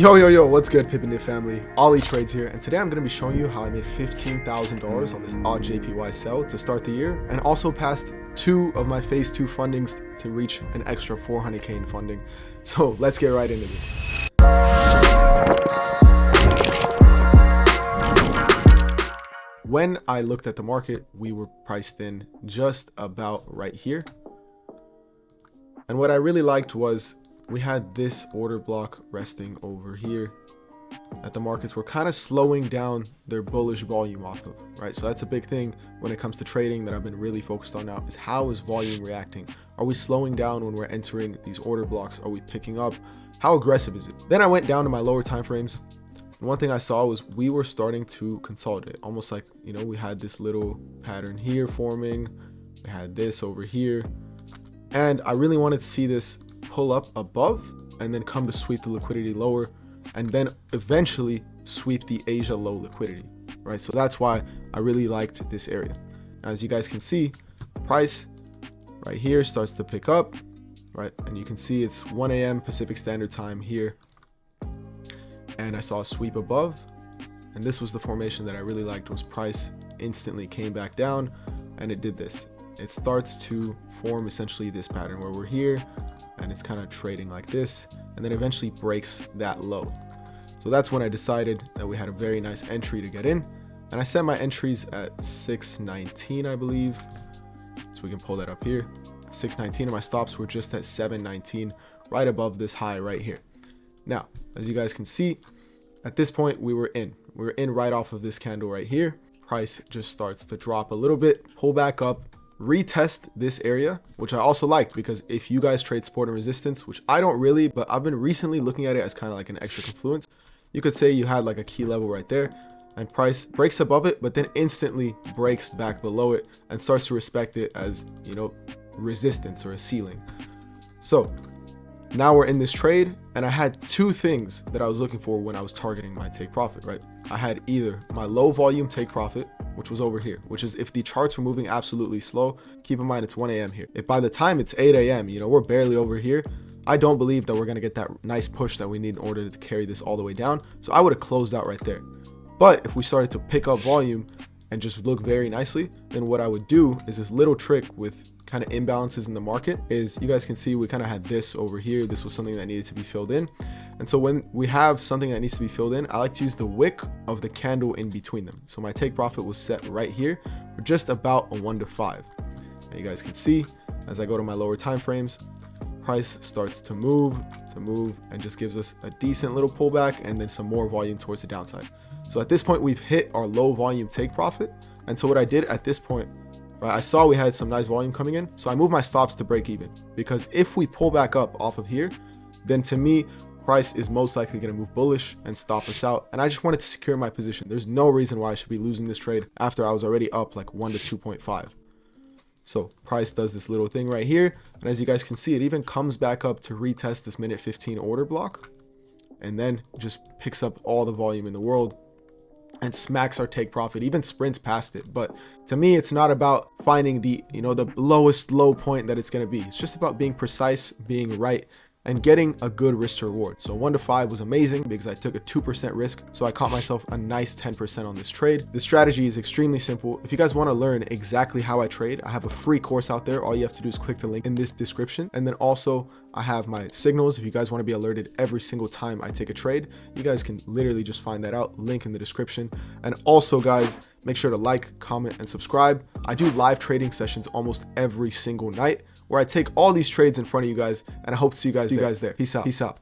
Yo, what's good, Pippin family? AlliTrades here, and today I'm going to be showing you how I made $15,000 on this odd JPY sell to start the year, and also passed 2 of my phase 2 fundings to reach an extra 400k in funding. So let's get right into this. When I looked at the market, we were priced in just about right here. And what I really liked was we had this order block resting over here that the markets were kind of slowing down their bullish volume off of, right? So that's a big thing when it comes to trading that I've been really focused on now, is how is volume reacting? Are we slowing down when we're entering these order blocks? Are we picking up? How aggressive is it? Then I went down to my lower time frames, and one thing I saw was we were starting to consolidate, almost like, you know, we had this little pattern here forming, we had this over here, and I really wanted to see this pull up above and then come to sweep the liquidity lower, and then eventually sweep the Asia low liquidity, right? So that's why I really liked this area. As you guys can see, price right here starts to pick up, right? And you can see it's 1 a.m. Pacific Standard Time here, and I saw a sweep above, and this was the formation that I really liked. Was price instantly came back down, and it did this. It starts to form essentially this pattern where we're here and it's kind of trading like this, and then eventually breaks that low. So that's when I decided that we had a very nice entry to get in, and I set my entries at 619, I believe, so we can pull that up here, 619, and my stops were just at 719, right above this high right here. Now, as you guys can see, at this point we were in right off of this candle right here. Price just starts to drop a little bit, pull back up, retest this area, which I also liked, because if you guys trade support and resistance, which I don't really, but I've been recently looking at it as kind of like an extra confluence, you could say you had like a key level right there, and price breaks above it, but then instantly breaks back below it and starts to respect it as, you know, resistance or a ceiling. So now we're in this trade, and I had 2 things that I was looking for when I was targeting my take profit, right? I had either my low volume take profit, which was over here, which is if the charts were moving absolutely slow. Keep in mind it's 1 a.m. here. If by the time it's 8 a.m., you know, we're barely over here, I don't believe that we're going to get that nice push that we need in order to carry this all the way down. So I would have closed out right there. But if we started to pick up volume and just look very nicely, then what I would do is this little trick with kind of imbalances in the market is, you guys can see we kind of had this over here. This was something that needed to be filled in. And so when we have something that needs to be filled in, I like to use the wick of the candle in between them. So my take profit was set right here for just about a 1 to 5. And you guys can see as I go to my lower time frames, price starts to move and just gives us a decent little pullback and then some more volume towards the downside. So at this point we've hit our low volume take profit. And so what I did at this point, right, I saw we had some nice volume coming in, so I moved my stops to break even, because if we pull back up off of here, then to me price is most likely going to move bullish and stop us out, and I just wanted to secure my position. There's no reason why I should be losing this trade after I was already up like 1 to 2.5. So price does this little thing right here, and as you guys can see, it even comes back up to retest this minute 15 order block, and then just picks up all the volume in the world and smacks our take profit, even sprints past it. But to me, it's not about finding the, you know, the lowest low point that it's going to be. It's just about being precise, being right, and getting a good risk to reward. So 1 to 5 was amazing because I took a 2% risk, so I caught myself a nice 10% on this trade. The strategy is extremely simple. If you guys want to learn exactly how I trade, I have a free course out there. All you have to do is click the link in this description, and then also I have my signals. If you guys want to be alerted every single time I take a trade, you guys can literally just find that out, link in the description. And also guys, make sure to like, comment, and subscribe. I do live trading sessions almost every single night where I take all these trades in front of you guys, and I hope to see you guys there. Peace out.